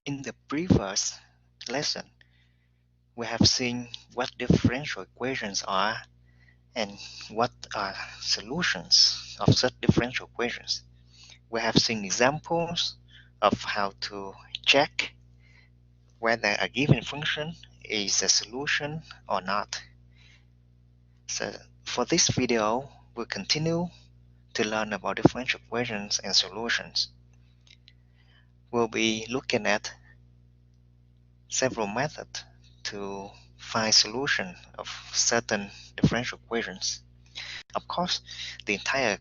In the previous lesson, we have seen what differential equations are and what are solutions of such differential equations. We have seen examples of how to check whether a given function is a solution or not. So for this video, we'll continue to learn about differential equations and solutions. We'll be looking at several methods to find solution of certain differential equations. Of course, the entire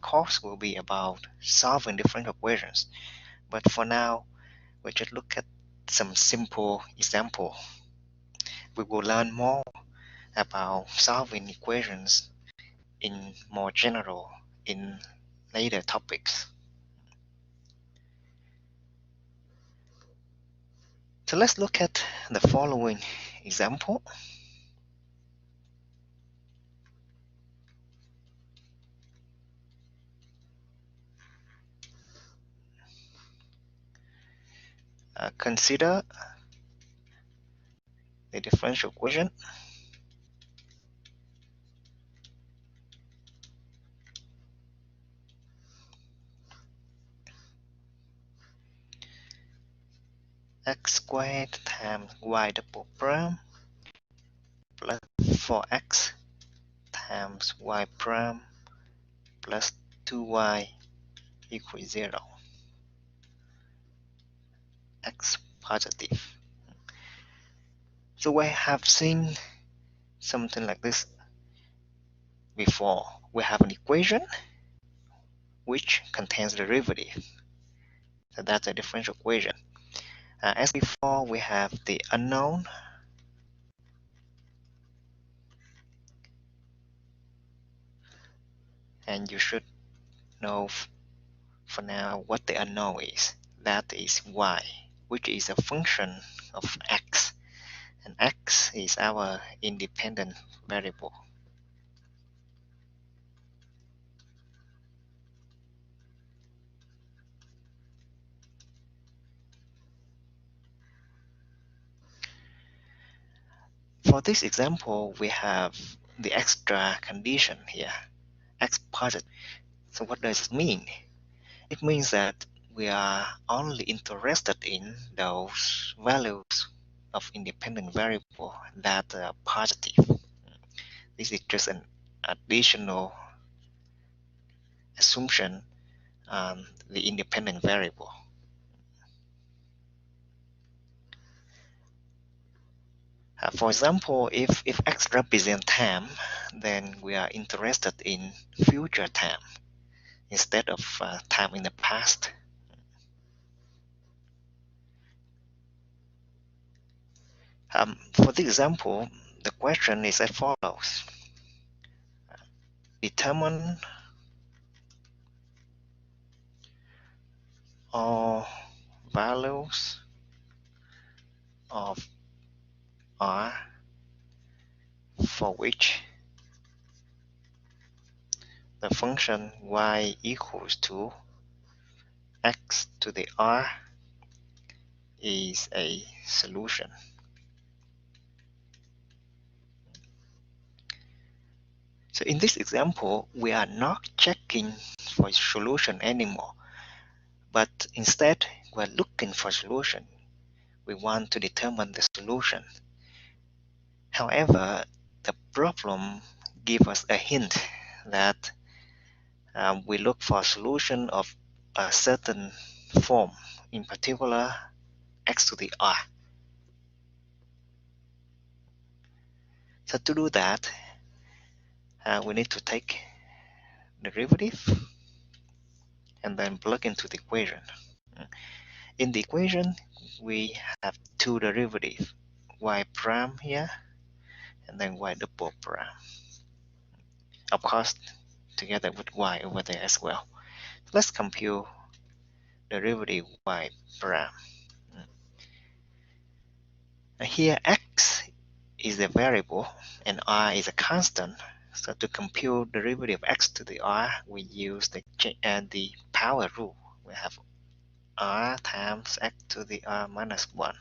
course will be about solving differential equations. But for now, we'll just look at some simple example. We will learn more about solving equations in more general in later topics. So let's look at the following example. Consider the differential equation x squared times y double prime plus 4x times y prime plus 2y equals 0. X positive. So we have seen something like this before. We have an equation which contains derivative. So that's a differential equation. As before, we have the unknown. And you should know for now what the unknown is. That is y, which is a function of x. And x is our independent variable. For this example, we have the extra condition here, x positive. So what does it mean? It means that we are only interested in those values of independent variable that are positive. This is just an additional assumption on the independent variable. For example, if x represents time, then we are interested in future time instead of time in the past. For the example, the question is as follows. Determine all values of r for which the function y equals to x to the r is a solution. So in this example, we are not checking for a solution anymore, but instead we're looking for a solution. We want to determine the solution. However, the problem gives us a hint that we look for a solution of a certain form, in particular x to the r. So to do that, we need to take derivative and then plug into the equation. In the equation, we have two derivatives, y prime here and then y double prime. Of course, together with y over there as well. Let's compute derivative y prime. Here x is a variable and r is a constant. So to compute derivative x to the r, we use the power rule. We have r times x to the r minus 1.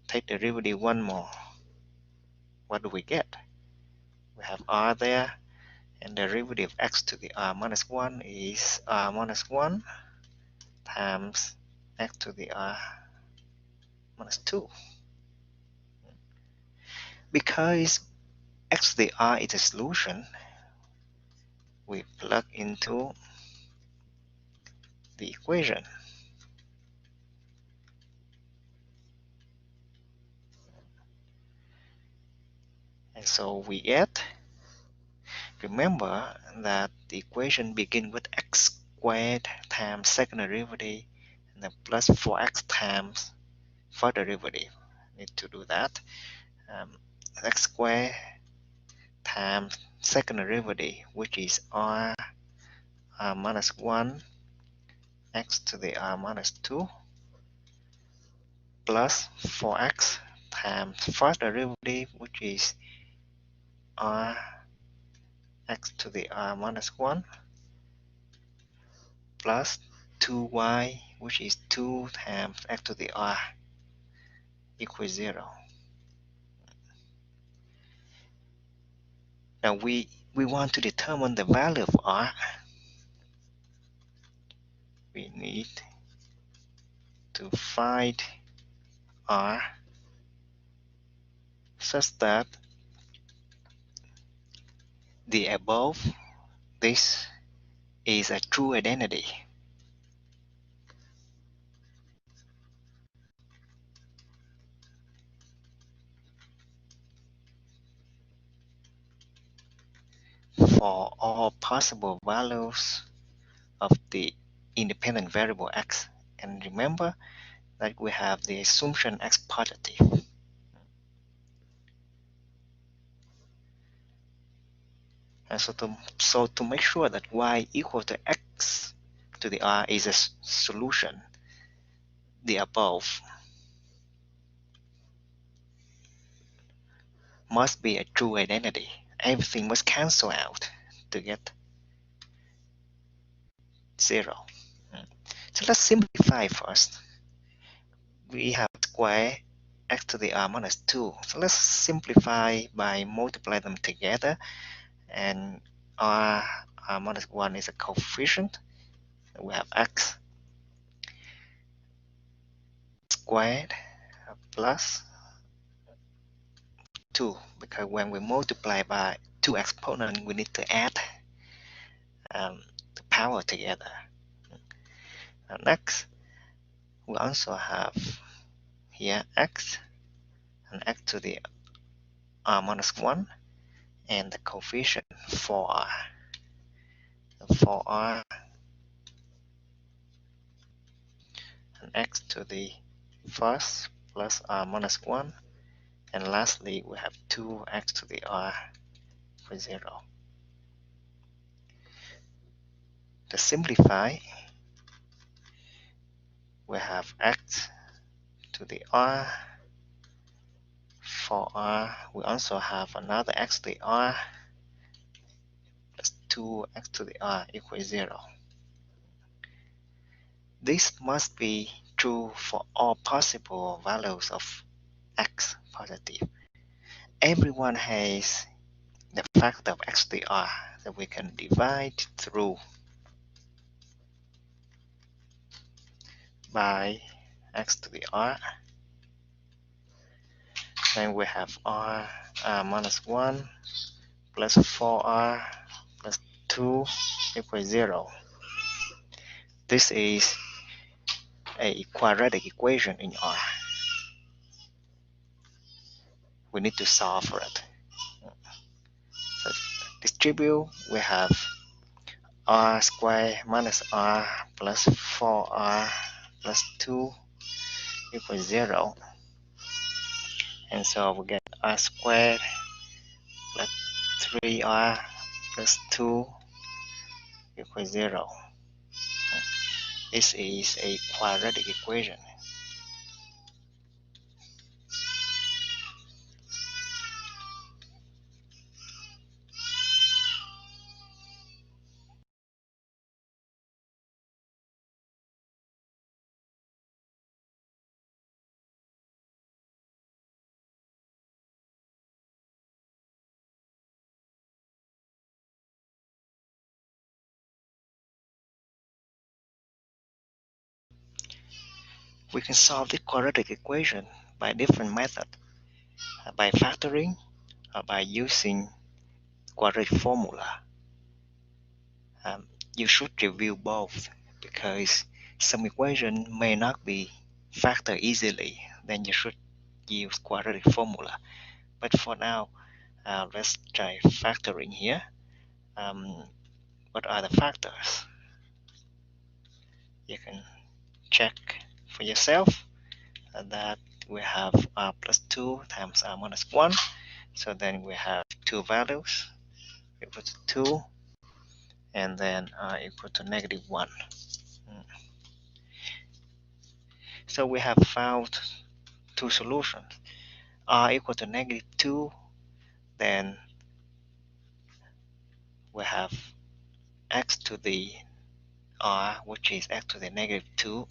Take derivative one more. What do we get? We have r there, and derivative x to the r minus 1 is r minus 1 times x to the r minus 2. Because x to the r is a solution, we plug into the equation. And so we get, remember that the equation begins with x squared times second derivative and then plus 4x times first derivative. Need to do that. X squared times second derivative, which is r minus 1 x to the r minus 2 plus 4x times first derivative, which is r x to the r minus 1 plus 2y, which is 2 times x to the r equals 0. Now we want to determine the value of r. We need to find r such that the above this is a true identity. For all possible values of the independent variable x. And remember that we have the assumption x positive. And so to make sure that y equal to x to the r is a solution, the above must be a true identity. Everything must cancel out to get 0. So let's simplify first. We have square x to the r minus 2. So let's simplify by multiplying them together. And r minus 1 is a coefficient. We have x squared plus 2, because when we multiply by two exponents, we need to add the power together. Now next, we also have here x and x to the r minus 1 and the coefficient 4r. 4r and x to the first plus r minus 1, and lastly we have 2x to the r for 0. To simplify, we have x to the r. For r, we also have another x to the r plus 2x to the r equals 0. This must be true for all possible values of x positive. Everyone has the factor of x to the r that we can divide through by x to the r. Then we have r minus 1 plus 4r plus 2 equals 0. This is a quadratic equation in r. We need to solve for it. So distribute, we have r squared minus r plus 4r plus 2 equals 0. And so we get r squared plus 3r plus 2 equals 0. This is a quadratic equation. We can solve the quadratic equation by different methods, by factoring or by using quadratic formula. You should review both because some equation may not be factored easily. Then you should use quadratic formula. But for now, let's try factoring here. What are the factors? You can check for yourself that we have r plus 2 times r minus 1. So then we have two values equal to 2 and then r equal to negative 1. So we have found two solutions. R equal to negative 2, then we have x to the r, which is x to the negative 2,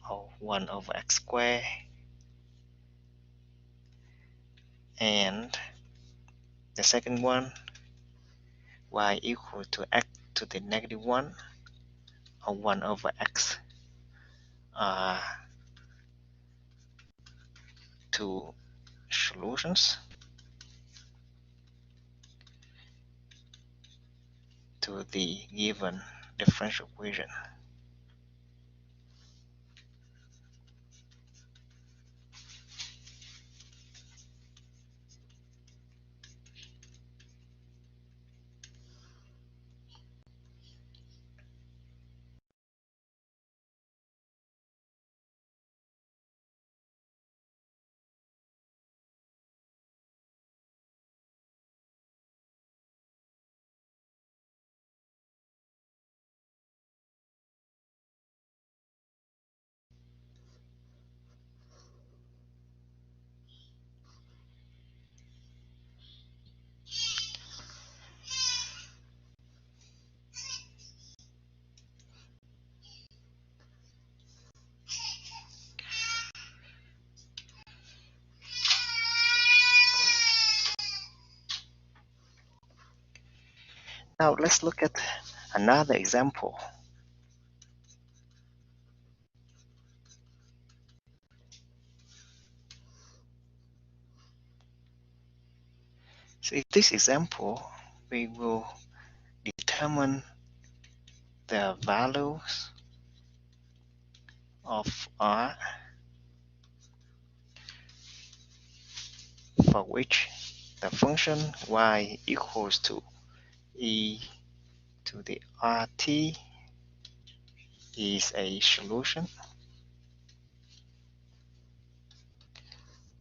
or 1 over x squared, and the second one, y equal to x to the negative 1, or 1 over x. Two solutions to the given differential equation. Now let's look at another example. So in this example, we will determine the values of r for which the function y equals to e to the rt is a solution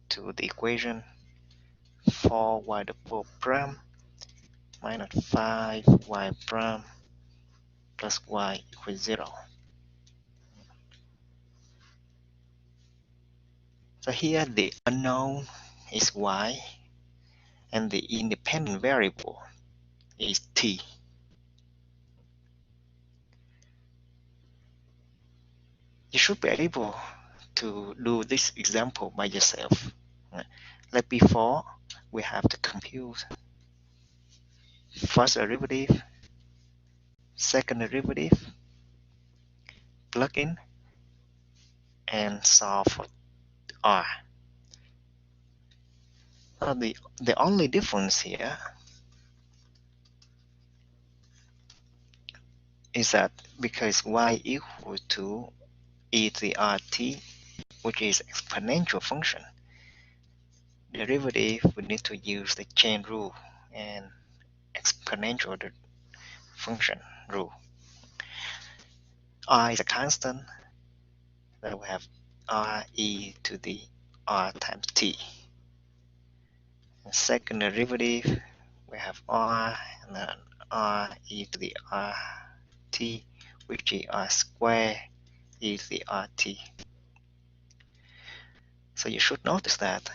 to the equation 4y double prime minus 5y prime plus y equals 0. So here the unknown is y and the independent variable is t. You should be able to do this example by yourself. Like before, we have to compute first derivative, second derivative, plug in, and solve for r. Now the only difference here is that because y equal to e to the rt, which is exponential function, derivative we need to use the chain rule and exponential function rule. R is a constant, then we have r e to the r times t. And second derivative, we have r and then r e to the r t, which is r squared e to the rt. So you should notice that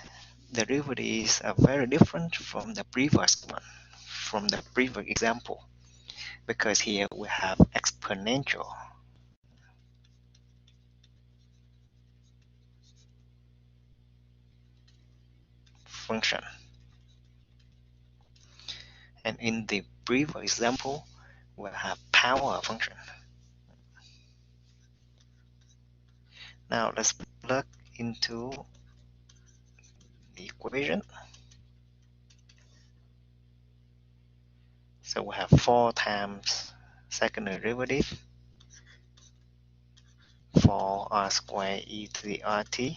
the derivatives are very different from the previous one, from the previous example, because here we have exponential function. And in the previous example, we have power function. Now let's plug into the equation. So we have 4 times second derivative 4r squared e to the rt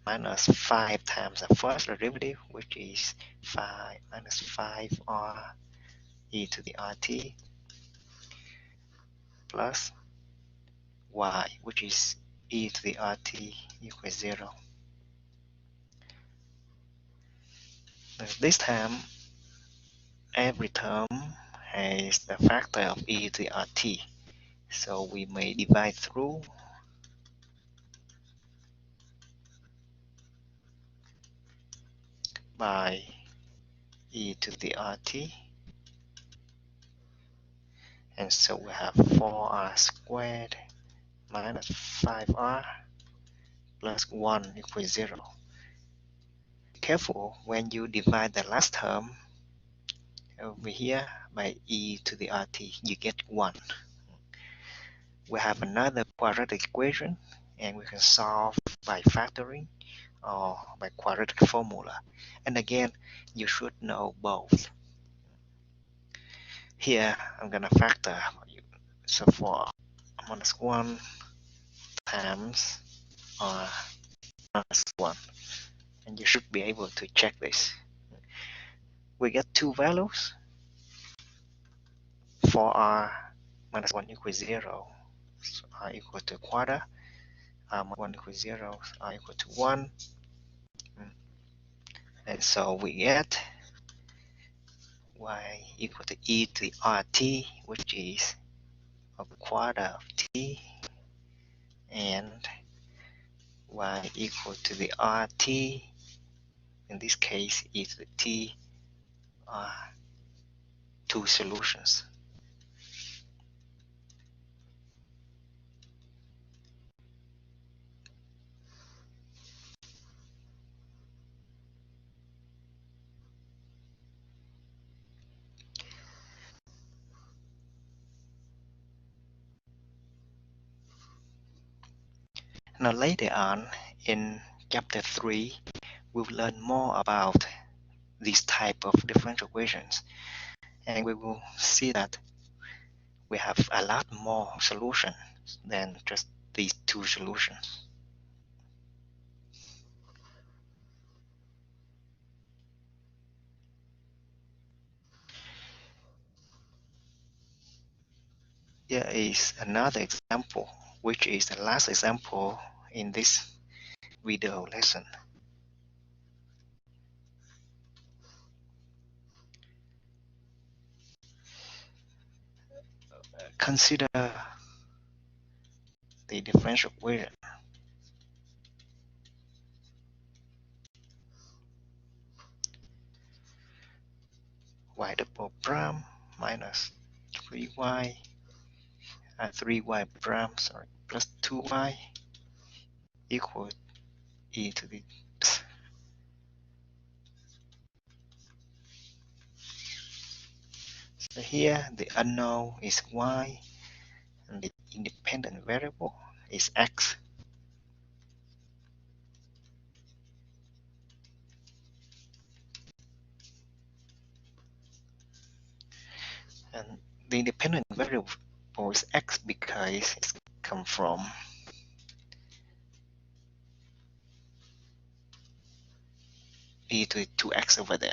minus 5 times the first derivative, which is 5 minus 5r e to the rt plus y, which is e to the rt equals 0. This time, every term has the factor of e to the rt, so we may divide through by e to the rt, and so we have 4r squared minus 5r plus 1 equals 0. Be careful when you divide the last term over here by e to the rt, you get 1. We have another quadratic equation, and we can solve by factoring or by quadratic formula. And again, you should know both. Here, I'm going to factor for you. So for minus 1 times r minus 1, and you should be able to check this. We get two values. 4r minus 1 equals 0, so r equal to a quarter, r minus 1 equals 0, so r equal to 1. And so we get y equal to e to the rt, which is a quarter of t, and y equal to the rt, in this case e to the t, are two solutions. Now later on in chapter 3, we'll learn more about this type of differential equations, and we will see that we have a lot more solutions than just these two solutions. Here is another example, which is the last example in this video lesson. Consider the differential equation. Y double prime minus 3y 3y prime plus 2y equal e to the so here the unknown is y and the independent variable is x. And the independent variable is x because it's come from e to the 2x over there.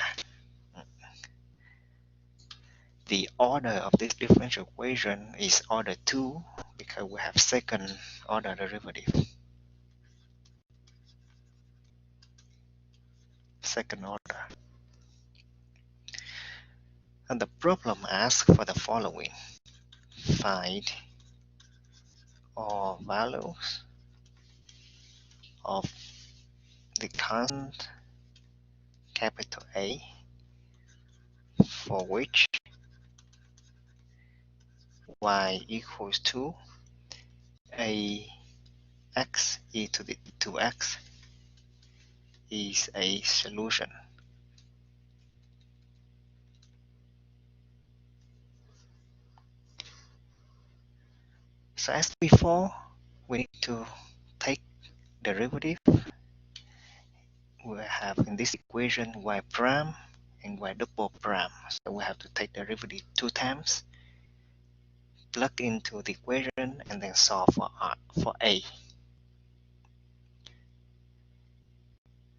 The order of this differential equation is order 2 because we have second order derivative. Second order. And the problem asks for the following. Find all values of the constant capital A for which y equals to ax e to the 2x is a solution. So as before, we need to take derivative. We have in this equation y prime and y double prime. So we have to take derivative 2 times, plug into the equation, and then solve for a.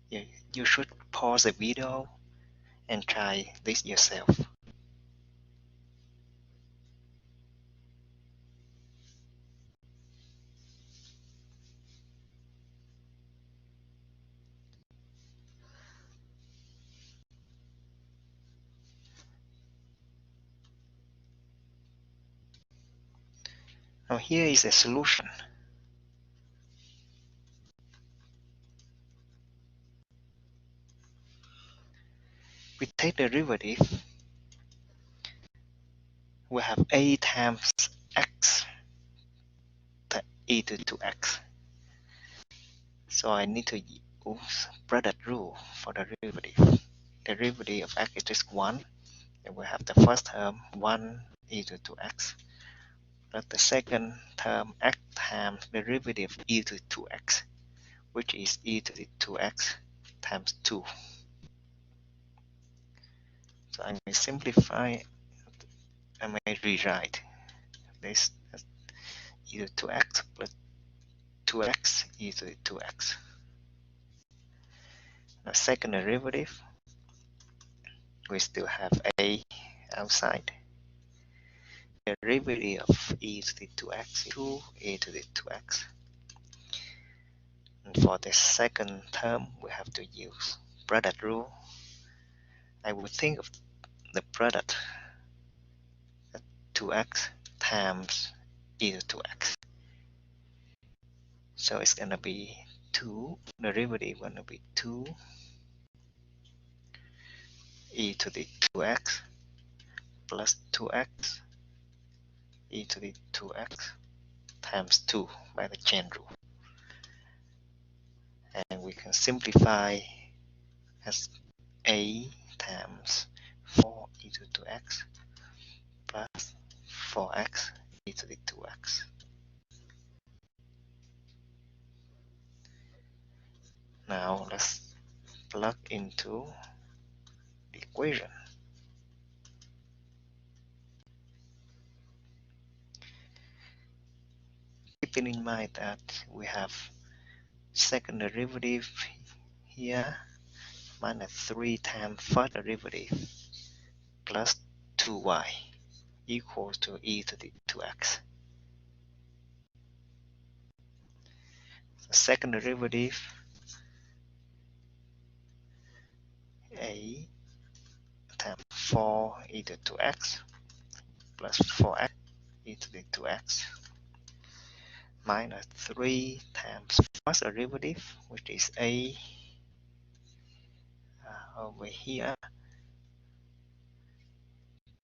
You should pause the video and try this yourself. Now here is a solution. We take derivative. We have a times x to e to 2x. So I need to use product rule for the derivative. Derivative of x is just 1. And we have the first term 1 e to 2x. Plus the second term x times derivative e to 2x, which is e to the 2x times 2. So I may simplify, I may rewrite this as e to 2x plus 2x e to the 2x. The second derivative, we still have a outside. Derivative of e to the 2x is 2e to the 2x. And for the second term, we have to use product rule. I would think of the product 2x times e to 2x. So it's going to be 2, derivative going to be 2 e to the 2x plus 2x e to the 2x times 2 by the chain rule. And we can simplify as a times 4 e to 2x plus 4x e to the 2x. Now let's plug into the equation. Keeping in mind that we have second derivative here minus 3 times first derivative plus 2y equals to e to the 2x. The second derivative a times 4 e to 2x plus 4x e to the 2x minus 3 times first derivative, which is a over here.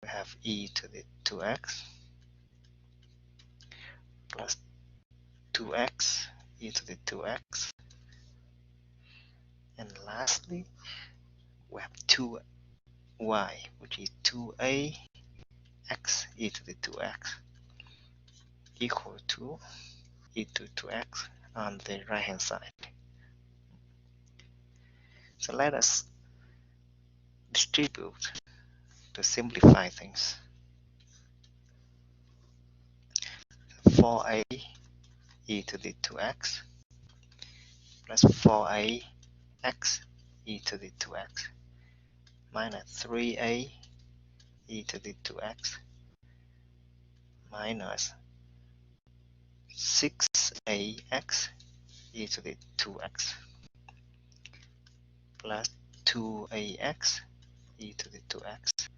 We have e to the 2x plus 2x e to the 2x. And lastly, we have 2y, which is 2a x e to the 2x equal to e to 2x on the right hand side. So let us distribute to simplify things. 4a e to the 2x plus 4a x e to the 2x minus 3a e to the 2x minus 6ax e to the 2x plus 2ax e to the 2x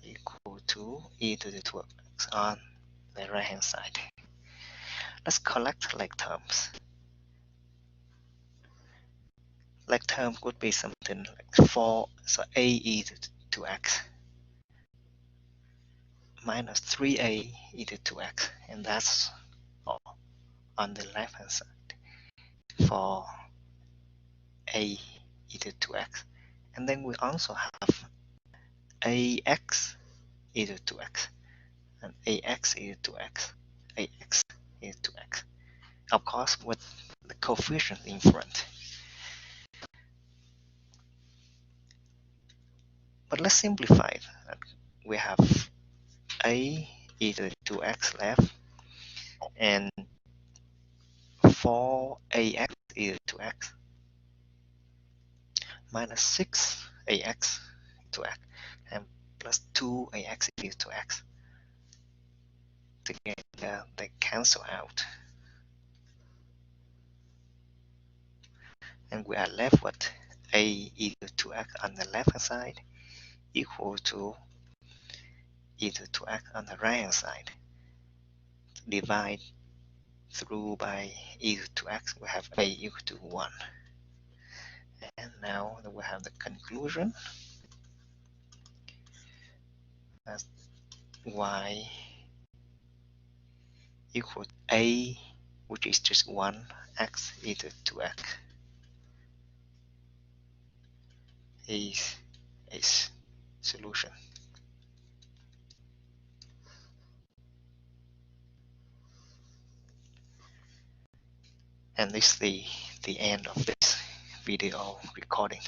equal to e to the 2x on the right hand side. Let's collect like terms. Like term could be something like 4, so a e to 2x minus 3a e to 2x, and that's all on the left hand side for a e to 2x. And then we also have ax e to 2x and ax e to 2x, ax is to x. Of course, with the coefficient in front. But let's simplify it. We have a e to the 2x left, and 4ax e to 2x minus 6ax to x, and plus 2ax e to x. Together they cancel out, and we are left with a e to 2x on the left hand side equal to e to 2x on the right hand side. Divide through by e to 2x, we have a equal to 1. And now we have the conclusion as y equal to a, which is just 1, x e to 2x is a solution. And this is the end of this video recording.